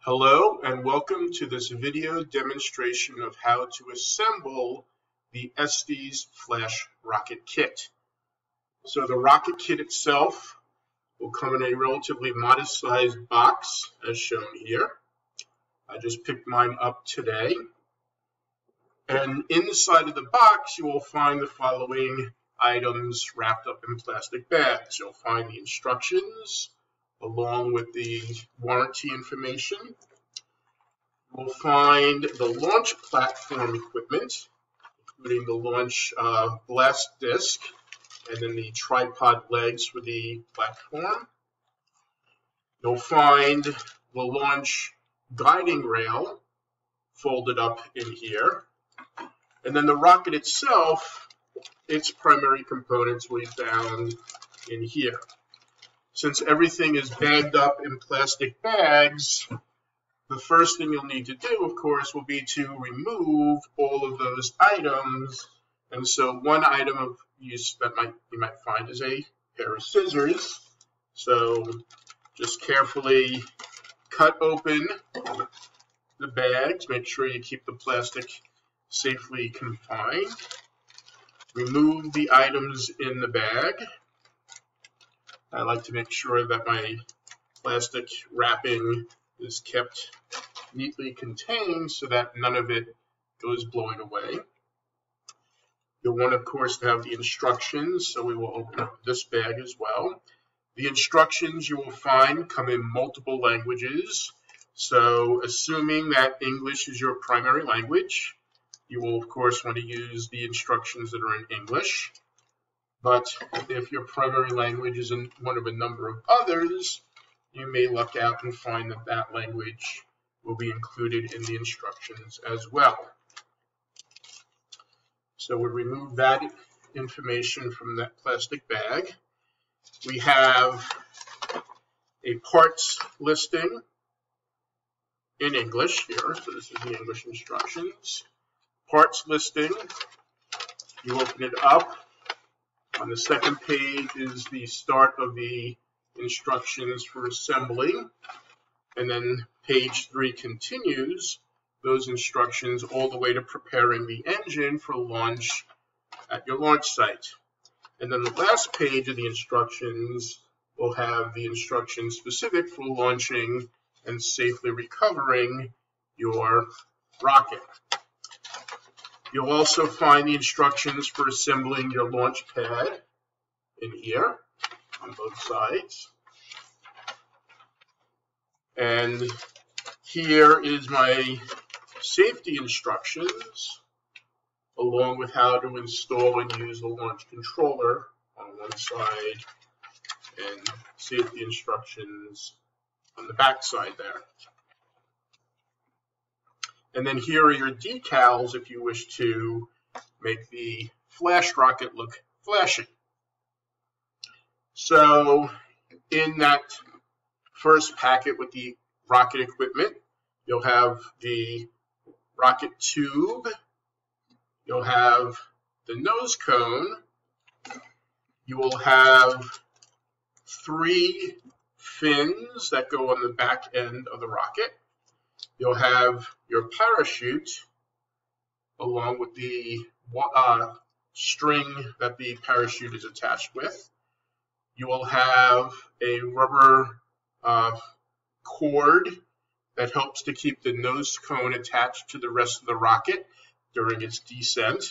Hello and welcome to this video demonstration of how to assemble the Estes Flash Rocket Kit. So the rocket kit itself will come in a relatively modest sized box as shown here. I just picked mine up today. And inside of the box you will find the following items wrapped up in plastic bags. You'll find the instructions along with the warranty information. We'll find the launch platform equipment, including the launch blast disc and then the tripod legs for the platform. You'll find the launch guiding rail folded up in here. And then the rocket itself, its primary components will be found in here. Since everything is bagged up in plastic bags, the first thing you'll need to do, of course, will be to remove all of those items. And so one item of use that you might find is a pair of scissors. So just carefully cut open the bags. Make sure you keep the plastic safely confined. Remove the items in the bag. I like to make sure that my plastic wrapping is kept neatly contained so that none of it goes blowing away. You'll want, of course, to have the instructions, so we will open up this bag as well. The instructions you will find come in multiple languages, so assuming that English is your primary language, you will, of course, want to use the instructions that are in English. But if your primary language is in one of a number of others, you may look out and find that that language will be included in the instructions as well. So we'll remove that information from that plastic bag. We have a parts listing in English here. So this is the English instructions. Parts listing, you open it up. On the second page is the start of the instructions for assembling, and then page 3 continues those instructions all the way to preparing the engine for launch at your launch site. And then the last page of the instructions will have the instructions specific for launching and safely recovering your rocket. You'll also find the instructions for assembling your launch pad in here on both sides. And here is my safety instructions, along with how to install and use the launch controller on one side, and safety instructions on the back side there. And then here are your decals if you wish to make the flash rocket look flashy. So in that first packet with the rocket equipment, you'll have the rocket tube, you'll have the nose cone, you will have 3 fins that go on the back end of the rocket. You'll have your parachute along with the string that the parachute is attached with. You will have a rubber cord that helps to keep the nose cone attached to the rest of the rocket during its descent.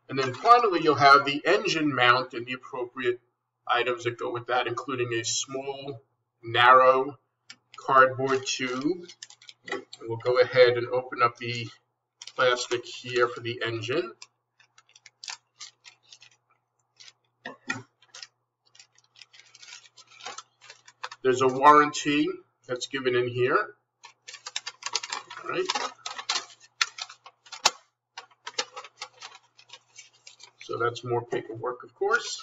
And then finally, you'll have the engine mount and the appropriate items that go with that, including a small, narrow cardboard tube. And we'll go ahead and open up the plastic here for the engine. There's a warranty that's given in here. All right. So that's more paperwork, of course.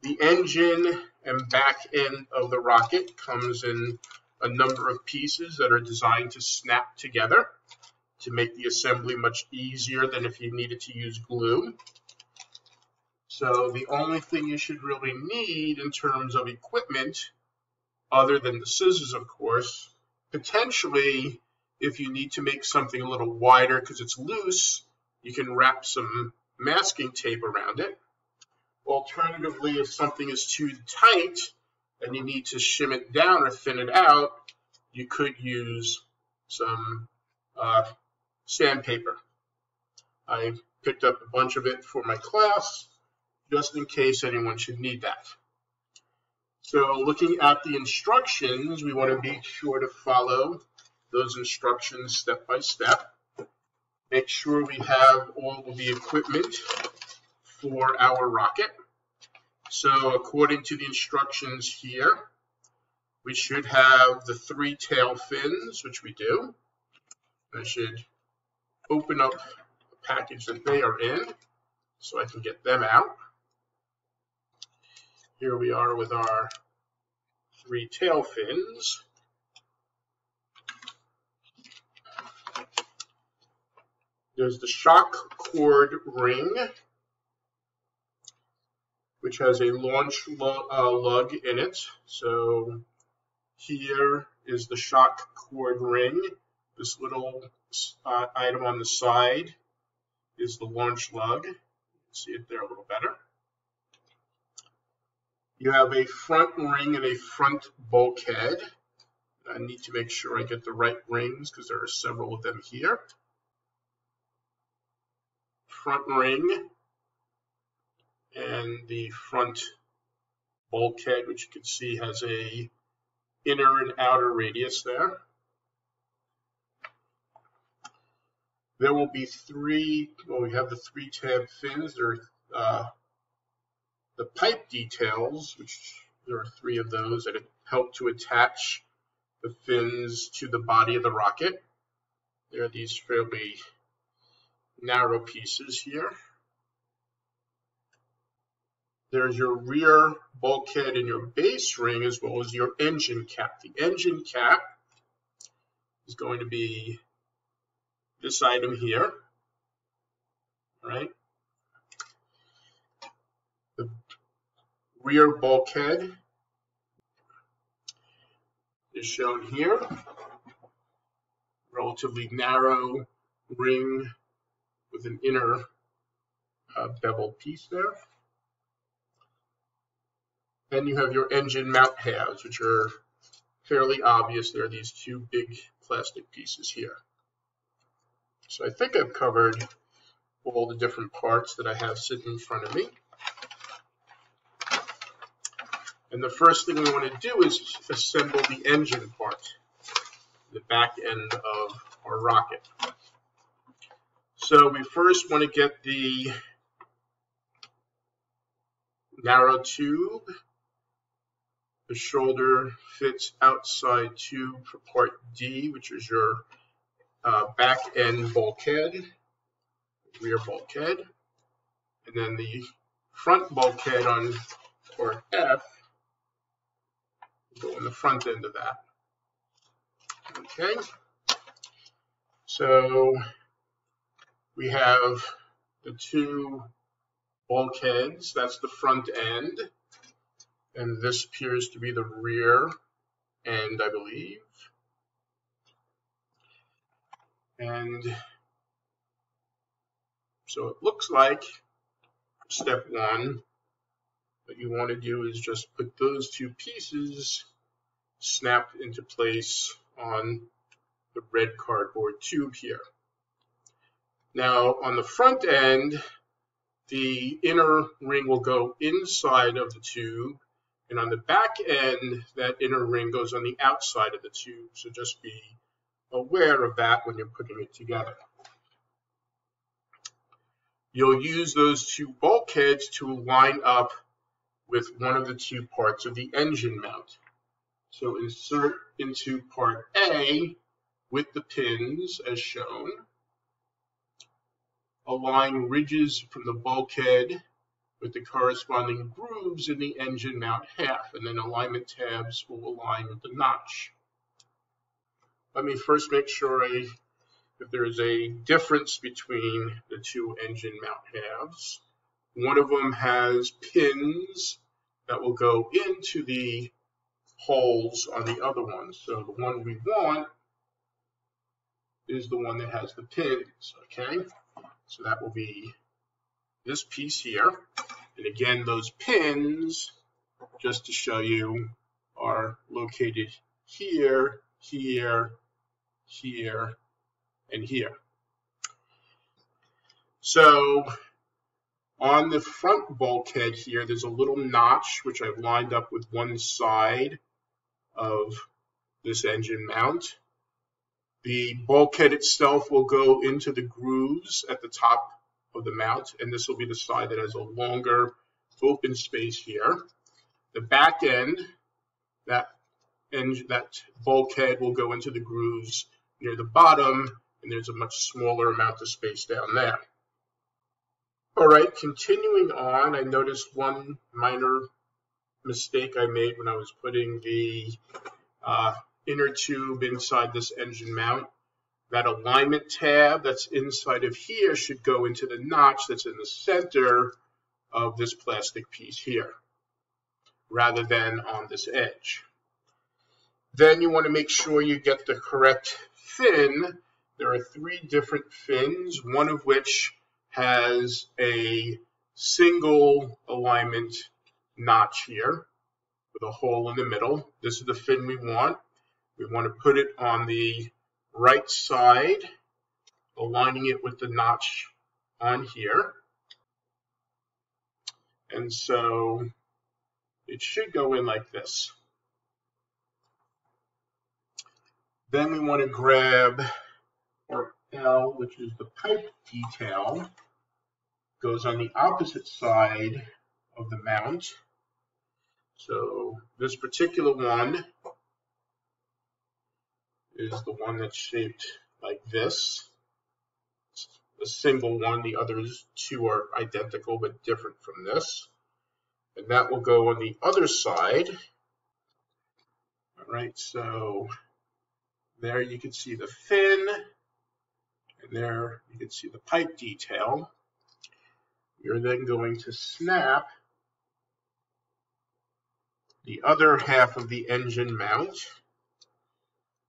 The engine and back end of the rocket comes in a number of pieces that are designed to snap together to make the assembly much easier than if you needed to use glue. So the only thing you should really need in terms of equipment, other than the scissors, of course, potentially, if you need to make something a little wider because it's loose, you can wrap some masking tape around it. Alternatively, if something is too tight and you need to shim it down or thin it out, you could use some sandpaper. I picked up a bunch of it for my class, just in case anyone should need that. So looking at the instructions, we want to be sure to follow those instructions step by step. Make sure we have all of the equipment for our rocket. So according to the instructions here, we should have the 3 tail fins, which we do. I should open up the package that they are in so I can get them out. Here we are with our 3 tail fins. There's the shock cord ring, which has a launch lug in it. So here is the shock cord ring. This little item on the side is the launch lug. You can see it there a little better. You have a front ring and a front bulkhead. I need to make sure I get the right rings because there are several of them here. Front ring and the front bulkhead, which you can see has a inner and outer radius there. There will be 3, well, we have the 3 tab fins. There are the pipe details, which there are 3 of those that help to attach the fins to the body of the rocket. There are these fairly narrow pieces here. There's your rear bulkhead and your base ring, as well as your engine cap. The engine cap is going to be this item here, all right? The rear bulkhead is shown here. Relatively narrow ring with an inner beveled piece there. Then you have your engine mount halves, which are fairly obvious. There are these 2 big plastic pieces here. So I think I've covered all the different parts that I have sitting in front of me. And the first thing we want to do is assemble the engine part, the back end of our rocket. So we first want to get the narrow tube. The shoulder fits outside tube for part D, which is your back end bulkhead, rear bulkhead. And then the front bulkhead on part F will go on the front end of that. Okay, so we have the 2 bulkheads. That's the front end, and this appears to be the rear end, I believe. And so it looks like step 1, what you want to do is just put those 2 pieces snapped into place on the red cardboard tube here. Now on the front end, the inner ring will go inside of the tube, and on the back end, that inner ring goes on the outside of the tube. So just be aware of that when you're putting it together. You'll use those 2 bulkheads to line up with one of the 2 parts of the engine mount. So insert into part A with the pins as shown. Align ridges from the bulkhead with the corresponding grooves in the engine mount half, and then alignment tabs will align with the notch. Let me first make sure if there is a difference between the 2 engine mount halves. One of them has pins that will go into the holes on the other one. So the one we want is the one that has the pins, okay? So that will be this piece here. And again, those pins, just to show you, are located here, here, here, and here. So on the front bulkhead here, there's a little notch which I've lined up with one side of this engine mount. The bulkhead itself will go into the grooves at the top of the mount, and this will be the side that has a longer open space here. The back end, that bulkhead will go into the grooves near the bottom, and there's a much smaller amount of space down there. All right, continuing on, I noticed one minor mistake I made when I was putting the inner tube inside this engine mount. That alignment tab that's inside of here should go into the notch that's in the center of this plastic piece here, rather than on this edge. Then you want to make sure you get the correct fin. There are 3 different fins, one of which has a single alignment notch here with a hole in the middle. This is the fin we want. We want to put it on the right side, aligning it with the notch on here. And so it should go in like this. Then we want to grab our L, which is the pipe detail. Goes on the opposite side of the mount. So this particular one is the one that's shaped like this. It's a single one. The others 2 are identical but different from this. And that will go on the other side. All right, so there you can see the fin, and there you can see the pipe detail. You're then going to snap the other half of the engine mount,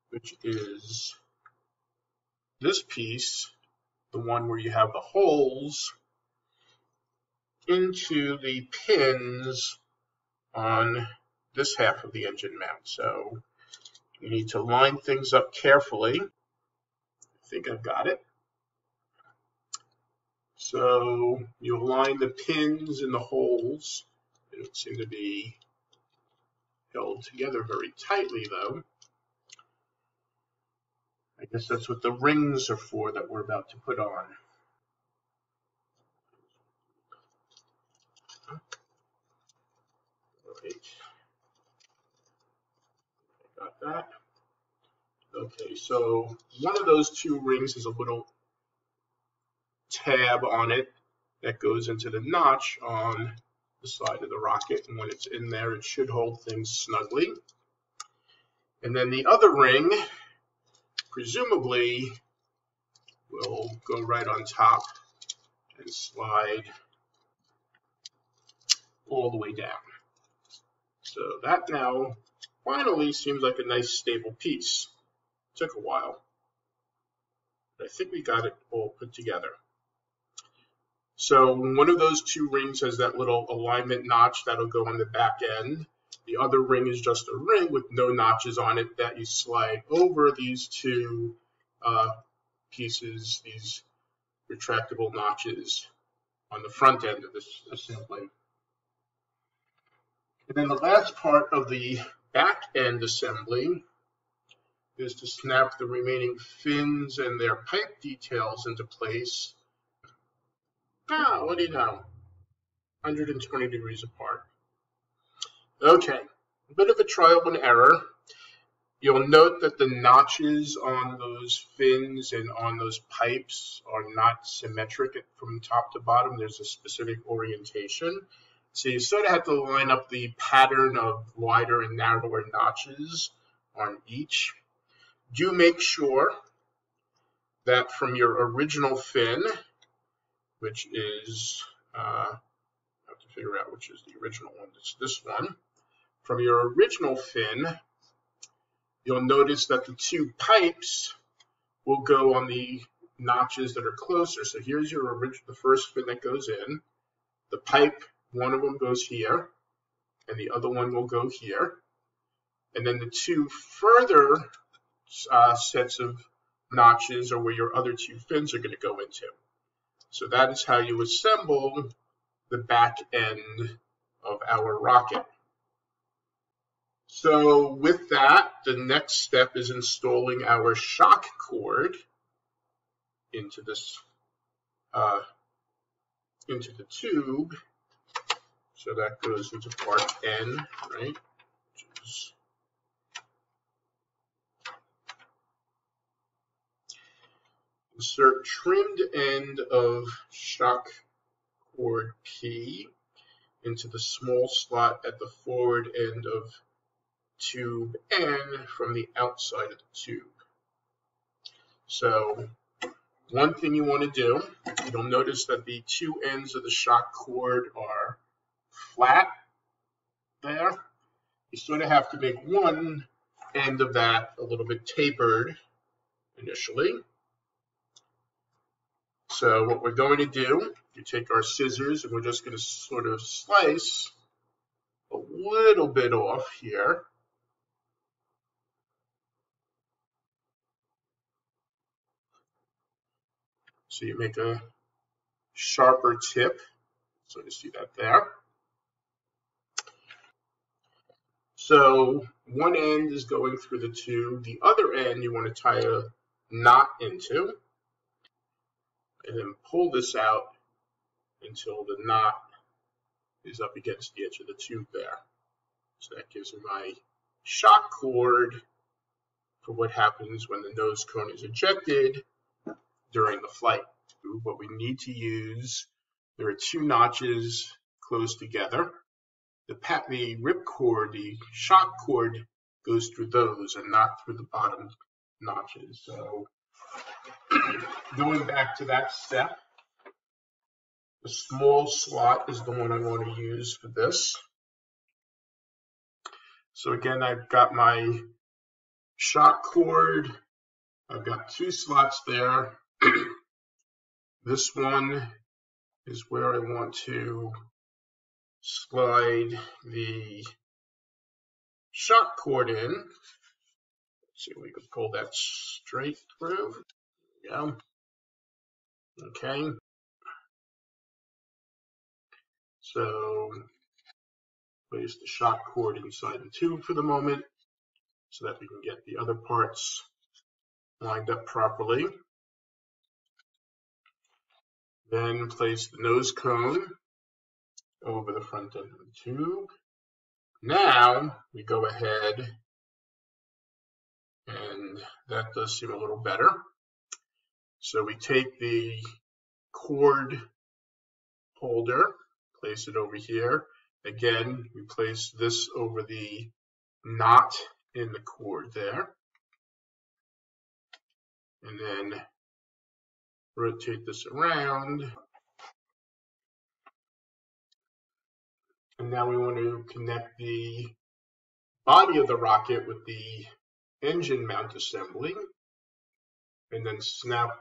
which is this piece, the one where you have the holes, into the pins on this half of the engine mount. So you need to line things up carefully. I think I've got it. So you align the pins in the holes. They don't seem to be held together very tightly, though. I guess that's what the rings are for that we're about to put on. Right. Got that. Okay, so one of those 2 rings has a little tab on it that goes into the notch on the side of the rocket, and when it's in there, it should hold things snugly. And then the other ring, presumably, will go right on top and slide all the way down. So that now finally seems like a nice stable piece. Took a while, but I think we got it all put together. So one of those 2 rings has that little alignment notch that'll go on the back end. The other ring is just a ring with no notches on it that you slide over these 2 pieces, these retractable notches on the front end of this assembly. And then the last part of the back end assembly is to snap the remaining fins and their pipe details into place. What do you know? 120 degrees apart. Okay, a bit of a trial and error. You'll note that the notches on those fins and on those pipes are not symmetric from top to bottom. There's a specific orientation. So you sort of have to line up the pattern of wider and narrower notches on each. Do make sure that from your original fin, which is, I have to figure out which is the original one, it's this one, from your original fin, you'll notice that the two pipes will go on the notches that are closer. So here's the first fin that goes in. The pipe, one of them goes here, and the other one will go here. And then the two further sets of notches are where your other two fins are going to go into. So that is how you assemble the back end of our rocket. So with that, the next step is installing our shock cord into this into the tube. So that goes into part N, right? Insert trimmed end of shock cord P into the small slot at the forward end of tube N from the outside of the tube. So one thing you want to do, you'll notice that the two ends of the shock cord are flat there. You sort of have to make one end of that a little bit tapered initially. So what we're going to do, you take our scissors and we're just going to sort of slice a little bit off here. So you make a sharper tip. So you see that there. So one end is going through the tube. The other end you want to tie a knot into. And then pull this out until the knot is up against the edge of the tube there. So that gives me my shock cord for what happens when the nose cone is ejected during the flight. What we need to use, there are two notches close together. The rip cord, the shock cord, goes through those and not through the bottom notches. So going back to that step, the small slot is the one I want to use for this. So again, I've got my shock cord. I've got two slots there. This one is where I want to slide the shock cord in. Let's see if we can pull that straight through. Yeah. Okay. So place the shock cord inside the tube for the moment so that we can get the other parts lined up properly. Then place the nose cone over the front end of the tube. Now we go ahead, and that does seem a little better. So we take the cord holder, place it over here. Again, we place this over the knot in the cord there. And then rotate this around. And now we want to connect the body of the rocket with the engine mount assembly. And then snap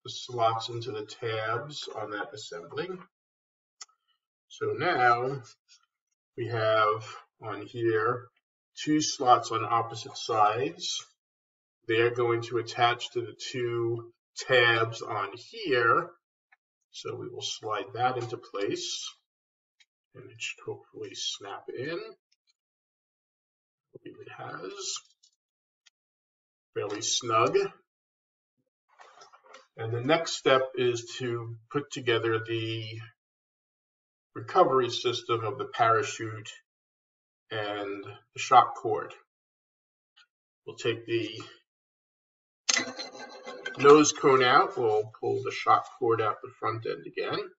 the slots into the tabs on that assembly. So now we have on here two slots on opposite sides. They're going to attach to the two tabs on here. So we will slide that into place. And it should hopefully snap in. I believe it has. Fairly snug. And the next step is to put together the recovery system of the parachute and the shock cord. We'll take the nose cone out. We'll pull the shock cord out the front end again.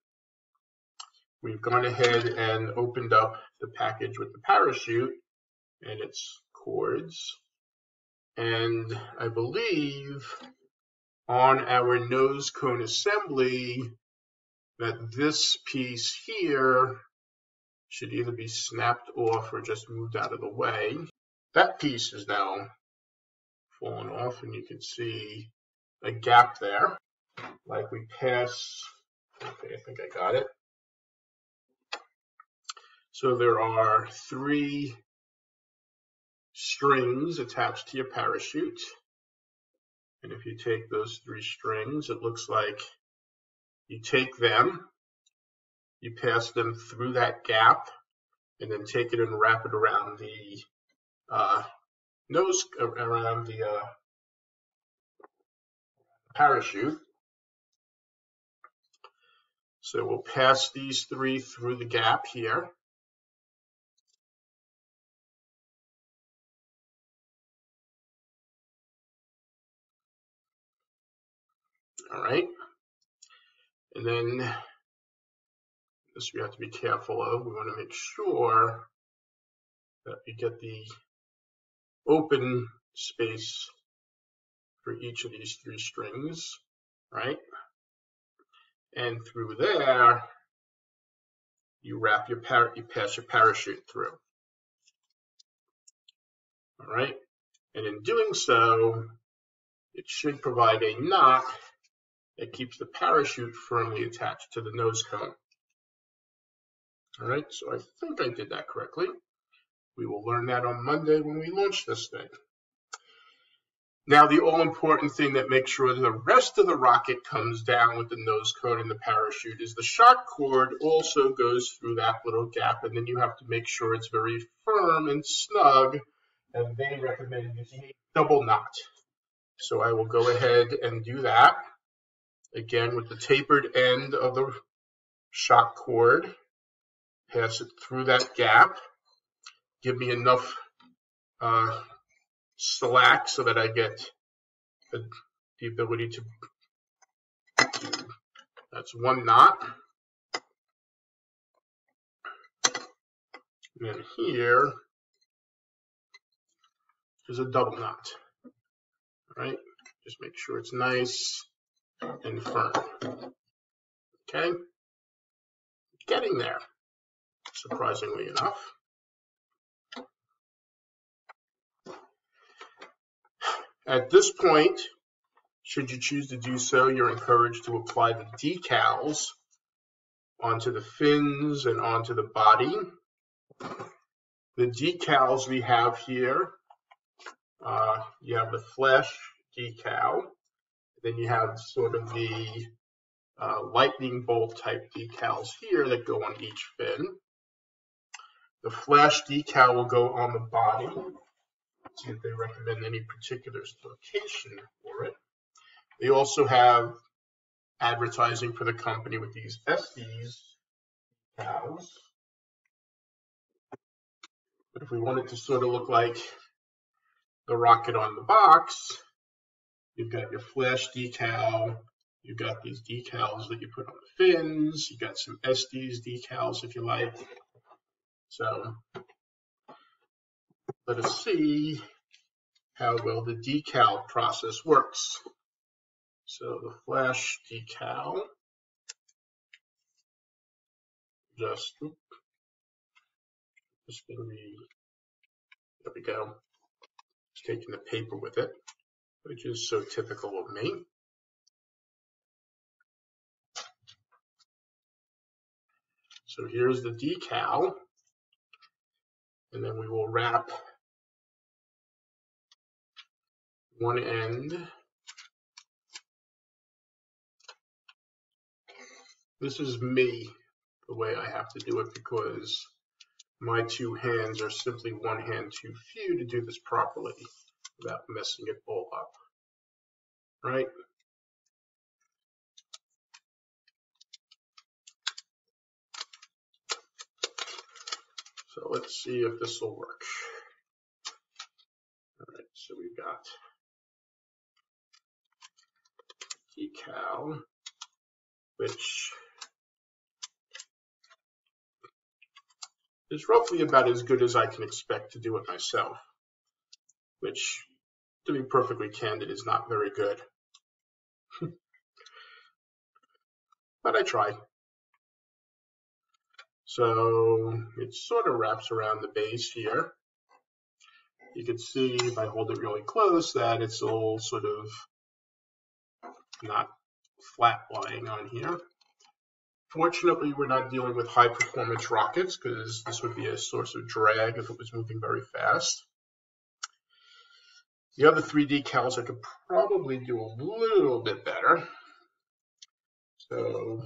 We've gone ahead and opened up the package with the parachute and its cords. And I believe on our nose cone assembly that this piece here should either be snapped off or just moved out of the way. That piece is now fallen off, and you can see a gap there. Like we pass, okay, I think I got it. So there are 3 strings attached to your parachute. And if you take those 3 strings, it looks like you take them, you pass them through that gap, and then take it and wrap it around the around the parachute. So we'll pass these 3 through the gap here. All right. And then this we have to be careful of. We want to make sure that we get the open space for each of these 3 strings, right? And through there, you wrap your you pass your parachute through. All right. And in doing so, it should provide a knot that keeps the parachute firmly attached to the nose cone. All right, so I think I did that correctly. We will learn that on Monday when we launch this thing. Now, the all-important thing that makes sure that the rest of the rocket comes down with the nose cone and the parachute is the shock cord also goes through that little gap, and then you have to make sure it's very firm and snug, and they recommend using a double knot. So I will go ahead and do that, again with the tapered end of the shock cord. Pass it through that gap. Give me enough slack so that I get the ability to that's 1 knot. And then here is a double knot. All right, just make sure it's nice and firm. Okay, getting there, surprisingly enough. At this point, should you choose to do so, you're encouraged to apply the decals onto the fins and onto the body. The decals we have here, you have the flash decal, then you have sort of the lightning bolt type decals here that go on each fin. The flash decal will go on the body. See if they recommend any particular location for it. They also have advertising for the company with these Estes decals. But if we want it to sort of look like the rocket on the box, you've got your flash decal, you've got these decals that you put on the fins, you've got some Estes decals if you like. So let us see how well the decal process works. So the flash decal, just going to be, there we go, just taking the paper with it, which is so typical of me. So here's the decal, and then we will wrap one end. This is me, the way I have to do it, because my 2 hands are simply 1 hand too few to do this properly without messing it all up, right? So let's see if this will work. All right, so we've got decal, which is roughly about as good as I can expect to do it myself, which, to be perfectly candid, is not very good. But I try. So it sort of wraps around the base here. You can see if I hold it really close that it's all sort of not flat lying on here. Fortunately, we're not dealing with high performance rockets because this would be a source of drag if it was moving very fast. The other 3 decals I could probably do a little bit better. So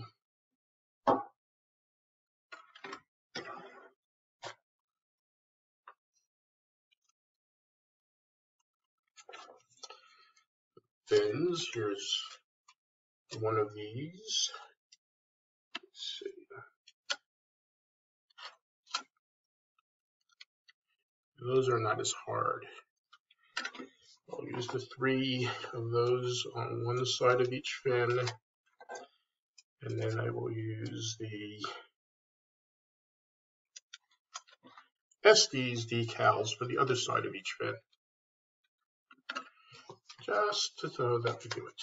fins, here's one of these. Let's see. Those are not as hard. I'll use the 3 of those on one side of each fin, and then I will use the Estes decals for the other side of each fin, just to throw that to do it.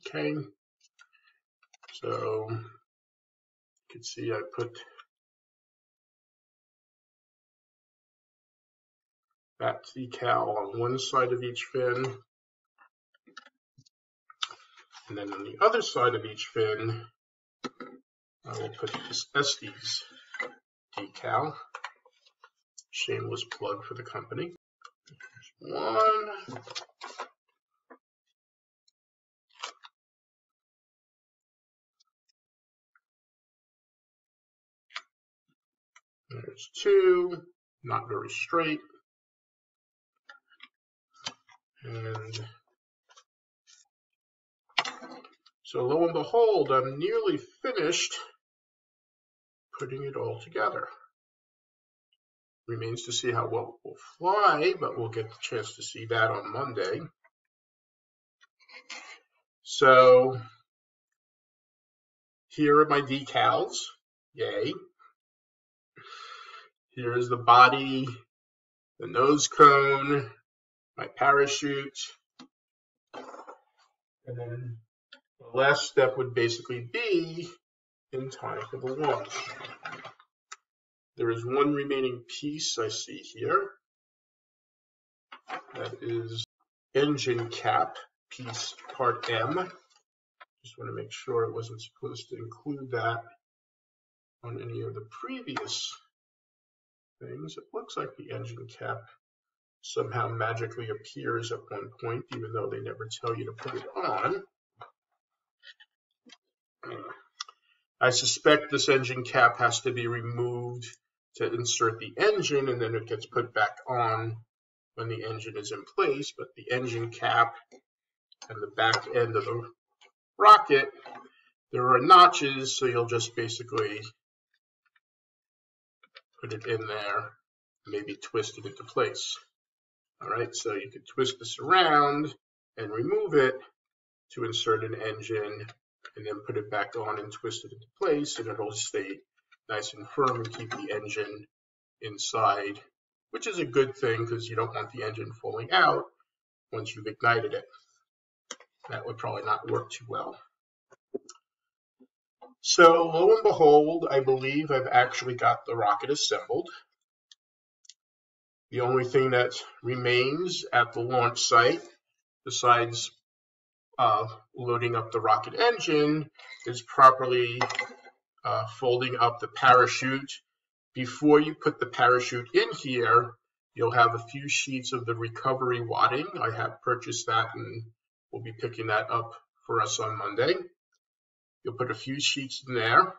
Okay, so you can see I put that decal on one side of each fin, and then on the other side of each fin, I will put this Estes decal. Shameless plug for the company. There's one. There's 2. Not very straight. And so lo and behold, I'm nearly finished putting it all together. Remains to see how well it will fly, but we'll get the chance to see that on Monday. So here are my decals. Yay. Here's the body, the nose cone, my parachute. And then the last step would basically be in time for the launch. There is one remaining piece I see here. That is engine cap piece part M. Just want to make sure it wasn't supposed to include that on any of the previous things. It looks like the engine cap somehow magically appears at one point, even though they never tell you to put it on. I suspect this engine cap has to be removed to insert the engine, and then it gets put back on when the engine is in place. But the engine cap and the back end of the rocket, there are notches, so you'll just basically put it in there, maybe twist it into place. All right, so you can twist this around and remove it to insert an engine, and then put it back on and twist it into place, and it'll stay nice and firm and keep the engine inside, which is a good thing because you don't want the engine falling out once you've ignited it. That would probably not work too well. So lo and behold, I believe I've actually got the rocket assembled. The only thing that remains at the launch site, besides loading up the rocket engine, is properly folding up the parachute. Before you put the parachute in here, you'll have a few sheets of the recovery wadding. I have purchased that and we'll be picking that up for us on Monday. You'll put a few sheets in there.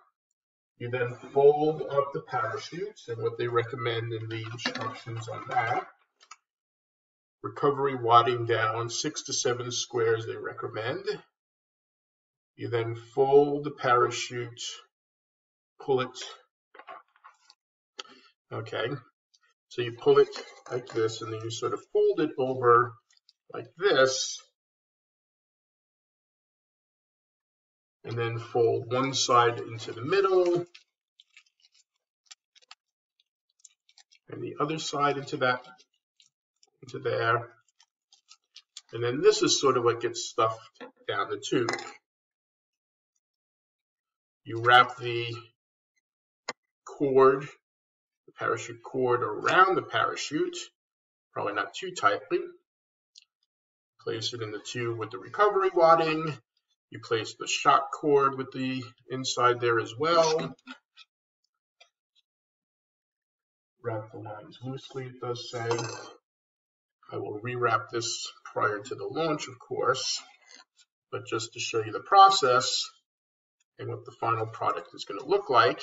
You then fold up the parachutes, and what they recommend in the instructions on that, recovery wadding down 6 to 7 squares they recommend. You then fold the parachute, pull it. Okay, so you pull it like this, and then you sort of fold it over like this, and then fold one side into the middle, and the other side into there. And then this is sort of what gets stuffed down the tube. You wrap the cord, the parachute cord, around the parachute, probably not too tightly. Place it in the tube with the recovery wadding. You place the shock cord with the inside there as well. Wrap the lines loosely, it does say. I will rewrap this prior to the launch, of course, but just to show you the process and what the final product is going to look like.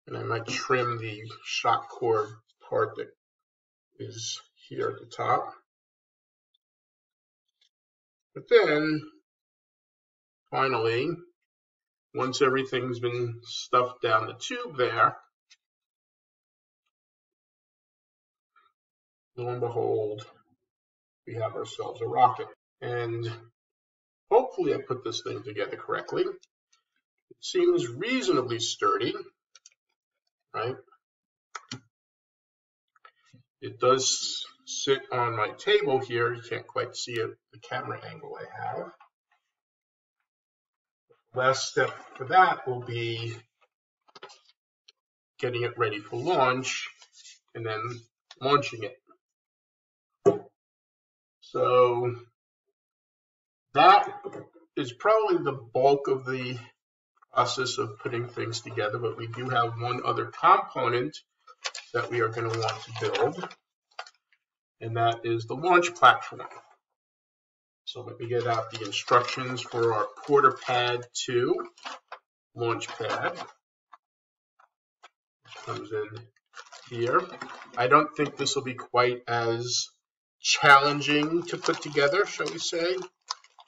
And I might trim the shock cord part that is here at the top. But then, finally, once everything's been stuffed down the tube there, lo and behold, we have ourselves a rocket. And hopefully I put this thing together correctly. It seems reasonably sturdy, right? It does sit on my table here. You can't quite see it, the camera angle I have. Last step for that will be getting it ready for launch and then launching it. So that is probably the bulk of the process of putting things together, but we do have one other component that we are going to want to build, and that is the launch platform. So let me get out the instructions for our Porter Pad 2 launch pad, which comes in here. I don't think this will be quite as challenging to put together, shall we say,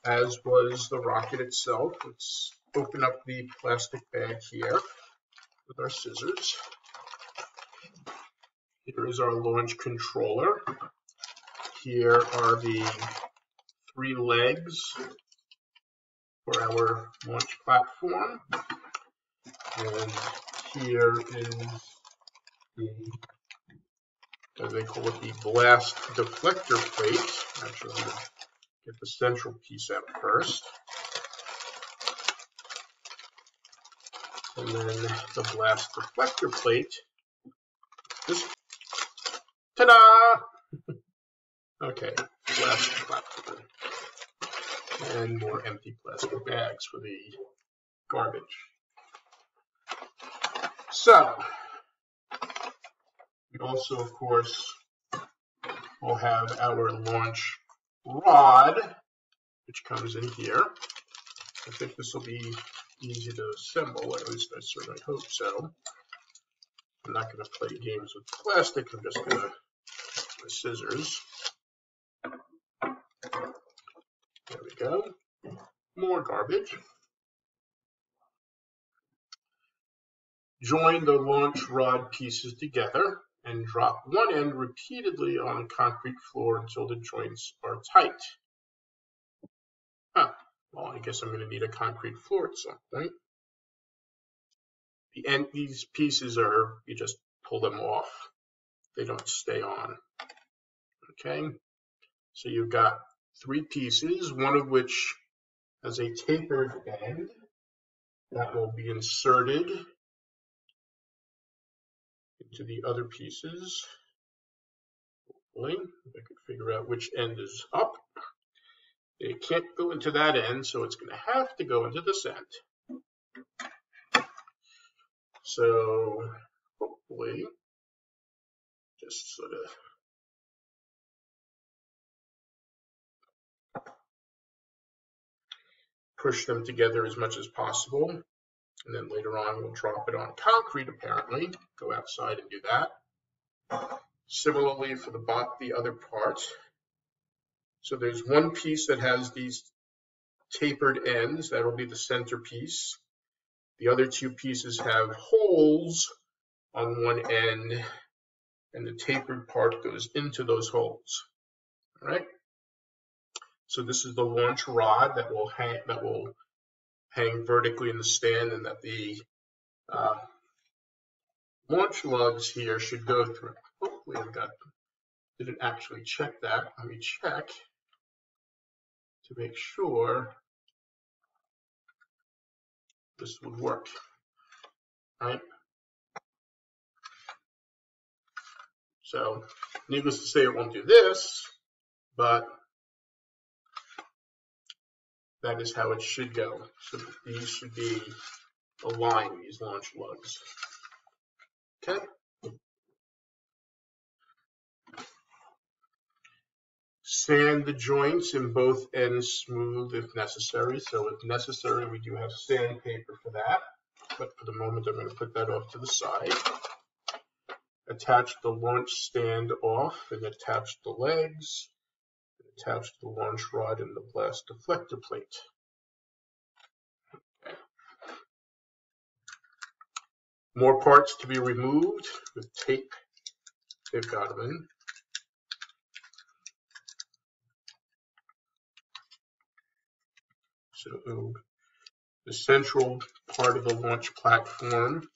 as was the rocket itself. Let's open up the plastic bag here with our scissors. Here is our launch controller. Here are the 3 legs for our launch platform. And here is the, as they call it, the blast deflector plate. Actually, I'm going to get the central piece out first. And then the blast deflector plate. This, ta-da! Okay, blast deflector. And more empty plastic bags for the garbage. So, we also, of course, will have our launch rod, which comes in here. I think this will be easy to assemble, at least I certainly hope so. I'm not going to play games with plastic, I'm just going to use my scissors. There we go. More garbage. Join the launch rod pieces together and drop one end repeatedly on the concrete floor until the joints are tight. Well, I guess I'm going to need a concrete floor at some point. These pieces are, you just pull them off. They don't stay on. Okay, so you've got 3 pieces, one of which has a tapered end that will be inserted into the other pieces. Hopefully, if I could figure out which end is up. It can't go into that end, so it's going to have to go into this end. So hopefully, just sort of push them together as much as possible. And then later on, we'll drop it on concrete, apparently. Go outside and do that. Similarly for the other part. So there's one piece that has these tapered ends. That'll be the center piece. The other 2 pieces have holes on one end, and the tapered part goes into those holes. All right. So this is the launch rod that will hang vertically in the stand, and that the launch lugs here should go through. Hopefully, didn't actually check that. Let me check. to make sure this would work, right? So, needless to say, it won't do this, but that is how it should go. So these should be aligned, these launch lugs. Okay? Sand the joints in both ends smooth if necessary. So if necessary, we do have sandpaper for that. But for the moment, I'm going to put that off to the side. Attach the launch stand off and attach the legs. Attach the launch rod and the blast deflector plate. Okay. More parts to be removed with tape. They've got them in. So the central part of the launch platform,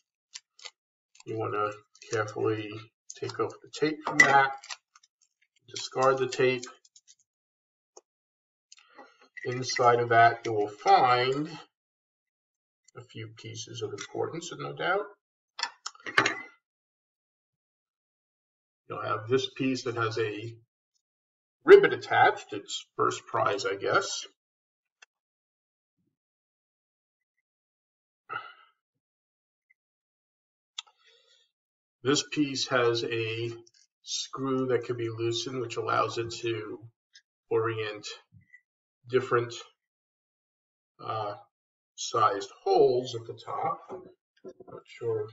you want to carefully take off the tape from that, discard the tape. Inside of that, you will find a few pieces of importance, no doubt. You'll have this piece that has a ribbon attached. It's first prize, I guess. This piece has a screw that can be loosened, which allows it to orient different sized holes at the top. Not sure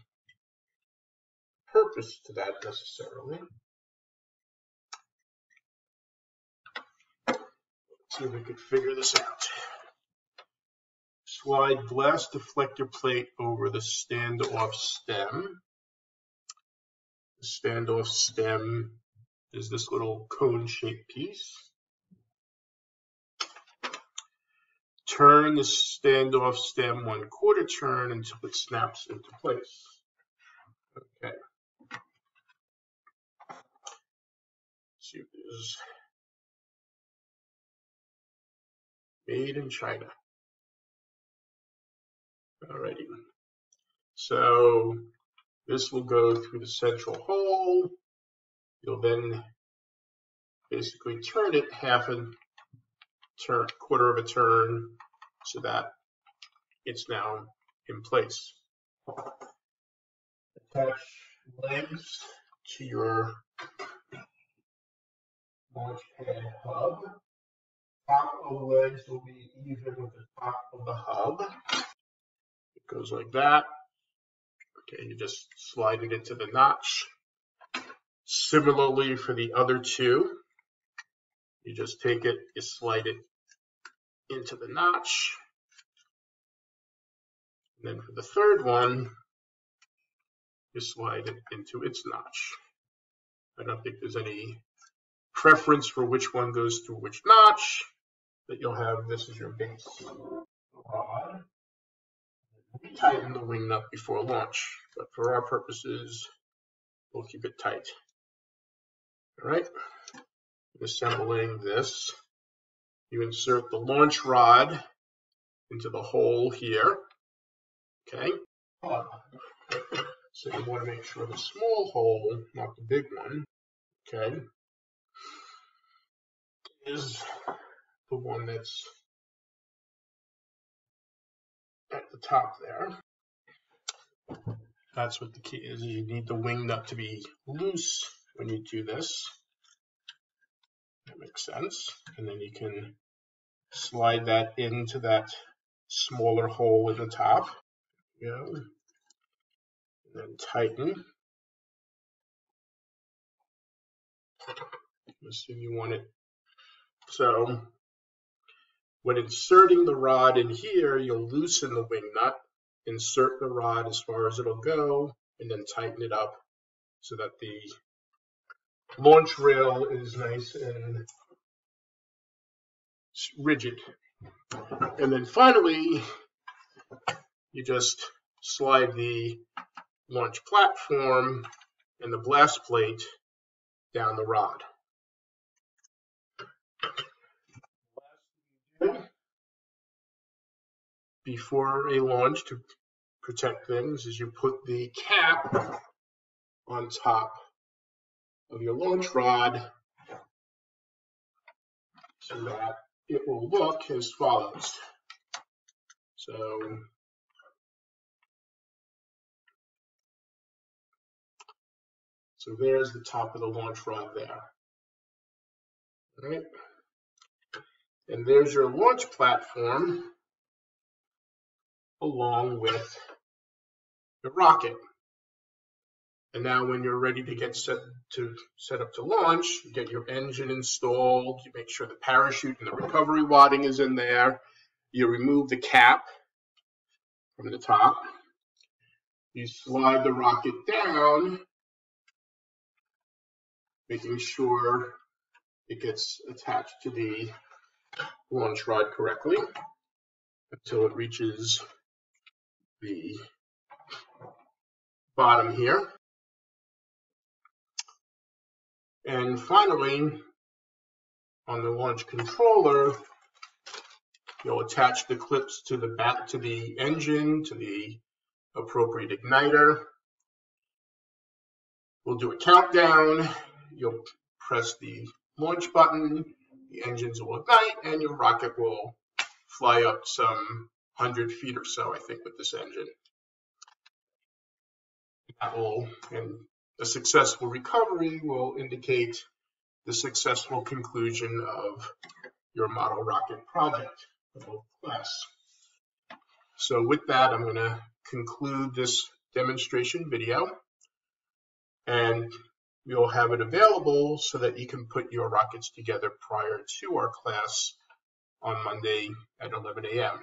purpose to that necessarily. Let's see if we can figure this out. Slide blast deflector plate over the standoff stem. The standoff stem is this little cone-shaped piece. Turn the standoff stem 1/4 turn until it snaps into place. Okay. Let's see if this is made in China. Alrighty. So this will go through the central hole. You'll then basically turn it quarter of a turn so that it's now in place. Attach legs to your launch pad hub. Top of the legs will be even with the top of the hub. It goes like that. Okay, you just slide it into the notch. Similarly for the other two, you just take it, you slide it into the notch. And then for the third one, you slide it into its notch. I don't think there's any preference for which one goes through which notch, but you'll have this as your base rod. Tighten the wing nut before launch, but for our purposes, we'll keep it tight. All right, assembling this, you insert the launch rod into the hole here. Okay, so you want to make sure the small hole, not the big one, okay, is the one that's at the top there. That's what the key is. You need the wing nut to be loose when you do this. That makes sense. And then you can slide that into that smaller hole in the top. Yeah. And then tighten. Assume you want it. So when inserting the rod in here, you'll loosen the wing nut, insert the rod as far as it'll go, and then tighten it up so that the launch rail is nice and rigid. And then finally, you just slide the launch platform and the blast plate down the rod. before a launch to protect things is you put the cap on top of your launch rod so that it will look as follows. So there's the top of the launch rod there. All right. And there's your launch platform along with the rocket. And now when you're ready to get set up to launch, you get your engine installed, you make sure the parachute and the recovery wadding is in there, you remove the cap from the top, you slide the rocket down, making sure it gets attached to the launch rod correctly until it reaches the bottom here. And finally, on the launch controller, you'll attach the clips to the engine, to the appropriate igniter. We'll do a countdown. You'll press the launch button, the engines will ignite, and your rocket will fly up some 100 feet or so, I think, with this engine. And a successful recovery will indicate the successful conclusion of your model rocket project of both class. So with that, I'm going to conclude this demonstration video, and we'll have it available so that you can put your rockets together prior to our class on Monday at 11 a.m.